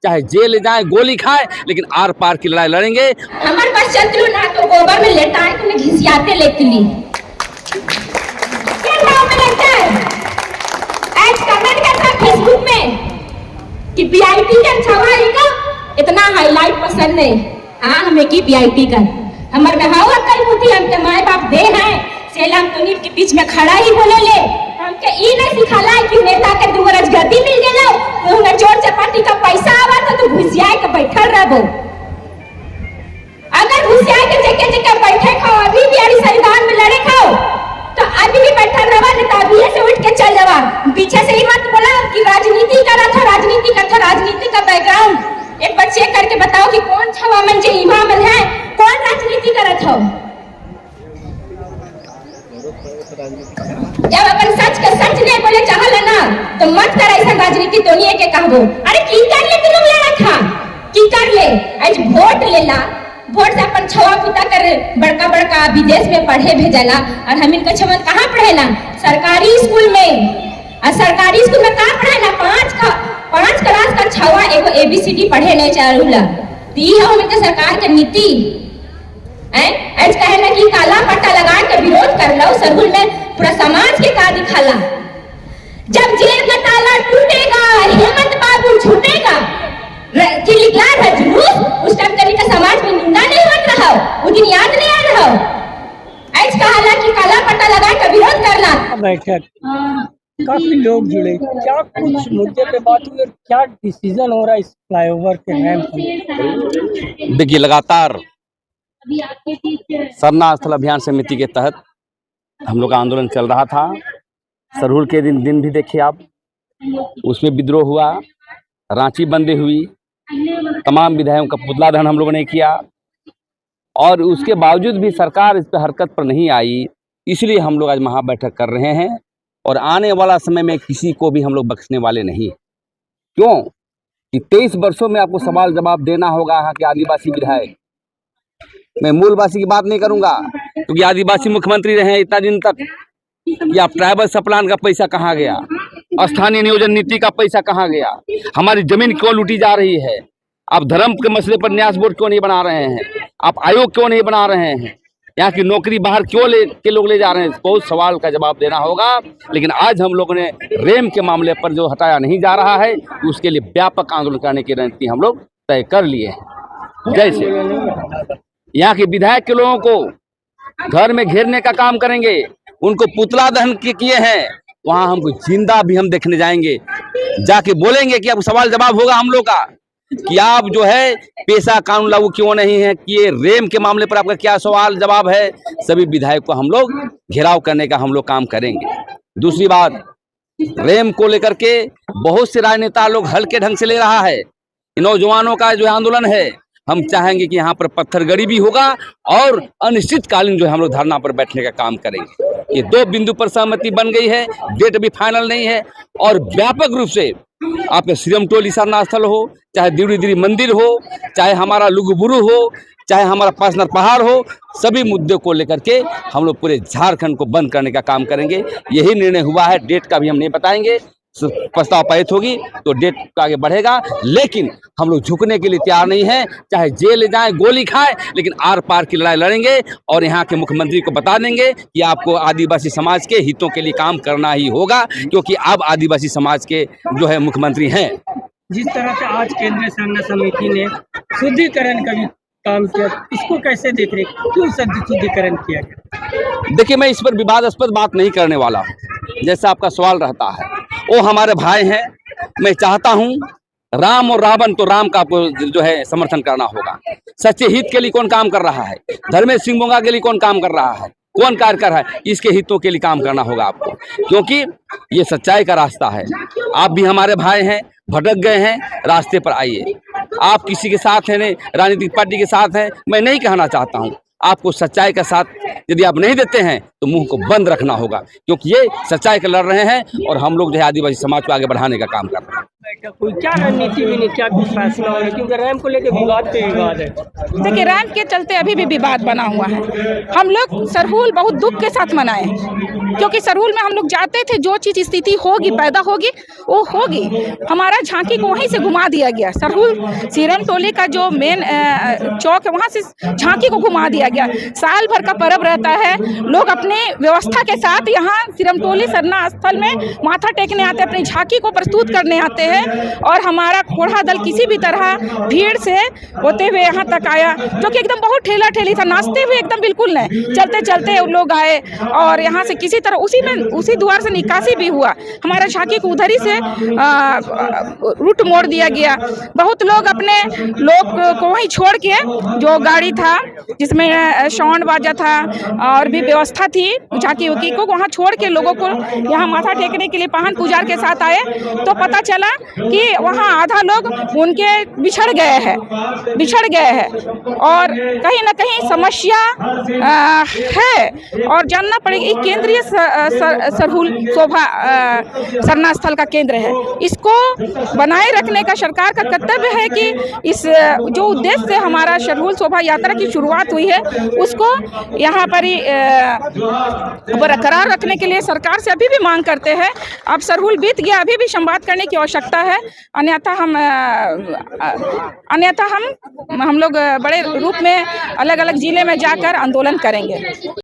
चाहे जेल जाए, गोली खाए, लेकिन आर पार की लड़ाई लड़ेंगे। हमारे पास चलती ना तो गोबर में लेटा है कि घिसियाते लेती ली क्या नाम में लगता है। आज कमेंट करता फेसबुक में कि पीआईटी का छवा का इतना हाईलाइट पसंद नहीं। हाँ हमें की पीआईटी का हमारे में हवा कल होती हमके माए बाप दे हैं सेलाम तुनीर के बीच में खड़ा ही बोले ले हमके ई नहीं सिखाला कि नेता के दुगरज गद्दी मिल गेलो तो हमें चोर चपाटी का पैसा आवा तो घुसियाए के बैठल रहबो। अगर घुसियाए के जगह बैठे खाओ अभी भी अड़ी संविधान में लड़े खाओ तो अभी भी बैठल रहवा नहीं तो अभी से उठ के चल जावा। पीछे से ही मत बोला कि राजनीति करा था राजनीति का बैकग्राउंड एक बार चेक करके बताओ कि कौन छवा मन जे इमाम है कौन राजनीति करत हो। जब अपन सच के सच नहीं बोले चाहल ना तो मत कर ऐसा राजनीति तो नहीं के कहबो। अरे की कर ले तुम लड़ा था की कर ले आज वोट लेला वोट से अपन छवा पुता कर बड़का बड़का विदेश में पढ़े भेजला और हम इनका छमन कहाँ पढ़ेला सरकारी स्कूल में। और सरकारी स्कूल में कहाँ पढ़ेला पांच क्लास का छवा एगो एबीसीडी पढ़े नहीं चाहूला ती है उनके सरकार के नीति आज कहे ना कि काला पट्टा लगा के विरोध कर लो सरहुल में पूरा समाज के का दिखाला। जब जेल का ताला टूटेगा हेमंत बाबू छूटेगा कि निकला था जुलूस उस टाइम कभी का समाज में निंदा नहीं होत रहा वो दिन याद नहीं आ रहा। आज कहा कि काला पट्टा लगा के विरोध करना बैठक काफी लोग जुड़े क्या कुछ मुद्दे पे बात हुई और क्या डिसीजन हो रहा है इस फ्लाईओवर के नाम। देखिए लगातार सरना स्थल अभियान समिति के तहत हम लोग का आंदोलन चल रहा था। सरहुल के दिन भी देखिए आप उसमें विद्रोह हुआ, रांची बंदी हुई, तमाम विधायकों का पुतला दहन हम लोगों ने किया और उसके बावजूद भी सरकार इस पर हरकत पर नहीं आई। इसलिए हम लोग आज महाबैठक कर रहे हैं और आने वाला समय में किसी को भी हम लोग बख्शने वाले नहीं। क्यों कि 23 वर्षों में आपको सवाल जवाब देना होगा यहाँ के आदिवासी विधायक। मैं मूलवासी की बात नहीं करूंगा क्योंकि आदिवासी मुख्यमंत्री रहे इतना दिन तक कि आप ट्राइबल सप्लान का पैसा कहाँ गया, स्थानीय नियोजन नीति का पैसा कहाँ गया, हमारी जमीन क्यों लूटी जा रही है, आप धर्म के मसले पर न्यास बोर्ड क्यों नहीं बना रहे हैं, आप आयोग क्यों नहीं बना रहे हैं, यहाँ की नौकरी बाहर क्यों लोग ले जा रहे हैं। बहुत सवाल का जवाब देना होगा। लेकिन आज हम लोगों ने रेम के मामले पर जो हटाया नहीं जा रहा है उसके लिए व्यापक आंदोलन करने की रणनीति हम लोग तय कर लिए हैं। जैसे यहाँ के विधायक के लोगों को घर में घेरने का काम करेंगे, उनको पुतला दहन किए हैं, वहां हमको जिंदा भी हम देखने जाएंगे, जाके बोलेंगे कि अब सवाल जवाब होगा हम लोग का कि आप जो है पेशा कानून लागू क्यों नहीं है, कि ये रेम के मामले पर आपका क्या सवाल जवाब है। सभी विधायक को हम लोग घेराव करने का हम लोग काम करेंगे। दूसरी बात, रेम को लेकर के बहुत से राजनेता लोग हल्के ढंग से ले रहा है। नौजवानों का जो आंदोलन है हम चाहेंगे कि यहाँ पर पत्थरगड़ी भी होगा और अनिश्चितकालीन जो है हम लोग धरना पर बैठने का काम करेंगे। ये 2 बिंदु पर सहमति बन गई है, डेट भी फाइनल नहीं है और व्यापक रूप से आपके श्रीराम टोली सरना स्थल हो, चाहे दिवड़ी मंदिर हो, चाहे हमारा लुगुबुरु हो, चाहे हमारा पासनर पहाड़ हो, सभी मुद्दे को लेकर के हम लोग पूरे झारखंड को बंद करने का काम करेंगे। यही निर्णय हुआ है। डेट का भी हम नहीं बताएंगे, प्रस्ताव पारित होगी तो डेट आगे बढ़ेगा, लेकिन हम लोग झुकने के लिए तैयार नहीं है। चाहे जेल जाए, गोली खाए, लेकिन आर पार की लड़ाई लड़ेंगे और यहाँ के मुख्यमंत्री को बता देंगे कि आपको आदिवासी समाज के हितों के लिए काम करना ही होगा, क्योंकि अब आदिवासी समाज के जो है मुख्यमंत्री हैं। जिस तरह से आज केंद्रीय सरना समिति ने शुद्धिकरण का भी काम किया, इसको कैसे देख रहे, क्यों शुद्धिकरण किया गया? देखिए, मैं इस पर विवादास्पद बात नहीं करने वाला, जैसा आपका सवाल रहता है। वो हमारे भाई हैं। मैं चाहता हूं राम और रावण, तो राम का आपको जो है समर्थन करना होगा। सच्चे हित के लिए कौन काम कर रहा है, धर्मेश सिंह बोंगा के लिए कौन काम कर रहा है, कौन कार्य कर रहा है, इसके हितों के लिए काम करना होगा आपको, क्योंकि ये सच्चाई का रास्ता है। आप भी हमारे भाई हैं, भटक गए हैं, रास्ते पर आइए। आप किसी के साथ हैं, राजनीतिक पार्टी के साथ हैं, मैं नहीं कहना चाहता हूँ। आपको सच्चाई का साथ यदि आप नहीं देते हैं तो मुंह को बंद रखना होगा, क्योंकि ये सच्चाई के लड़ रहे हैं और हम लोग जो है आदिवासी समाज को आगे बढ़ाने का काम कर रहे हैं। कोई क्या रणनीति भी नहीं, क्या कुछ फैसला हो रहा है, क्योंकि रैम को लेकर विवाद पे विवाद है। देखिए, रैम के चलते अभी भी विवाद बना हुआ है। हम लोग सरहुल बहुत दुख के साथ मनाए, क्योंकि सरहुल में हम लोग जाते थे, जो चीज़ स्थिति होगी पैदा होगी वो होगी। हमारा झांकी को वहीं से घुमा दिया गया। सरहुल सीरम टोली का जो मेन चौक है वहाँ से झांकी को घुमा दिया गया। साल भर का पर्व रहता है, लोग अपने व्यवस्था के साथ यहाँ सीरम टोली सरना स्थल में माथा टेकने आते हैं, अपनी झांकी को प्रस्तुत करने आते हैं। और हमारा घोड़ा दल किसी भी तरह भीड़ से होते हुए यहाँ तक आया, जो कि एकदम बहुत ठेला ठेली था, नाचते हुए एकदम बिल्कुल नहीं, चलते चलते लोग आए और यहाँ से किसी तरह उसी द्वार से निकासी भी हुआ। हमारा झांकी को उधर ही से रूट मोड़ दिया गया। बहुत लोग अपने लोग को वहीं छोड़ के, जो गाड़ी था जिसमें साउंड बाजा था और भी व्यवस्था थी झांकी उकी को, वहाँ छोड़ के लोगों को यहाँ माथा टेकने के लिए पाहन पुजार के साथ आए, तो पता चला कि वहाँ आधा लोग उनके बिछड़ गए हैं और कहीं ना कहीं समस्या है। और जानना पड़ेगा, ये केंद्रीय सरहुल शोभा सरना स्थल का केंद्र है, इसको बनाए रखने का सरकार का कर्तव्य है कि इस जो उद्देश्य से हमारा सरहुल शोभा यात्रा की शुरुआत हुई है उसको यहाँ पर ही बरकरार रखने के लिए सरकार से अभी भी मांग करते हैं। अब सरहुल बीत गया, अभी भी संवाद करने की आवश्यकता है, अन्यथा हम लोग बड़े रूप में अलग अलग जिले में जाकर आंदोलन करेंगे।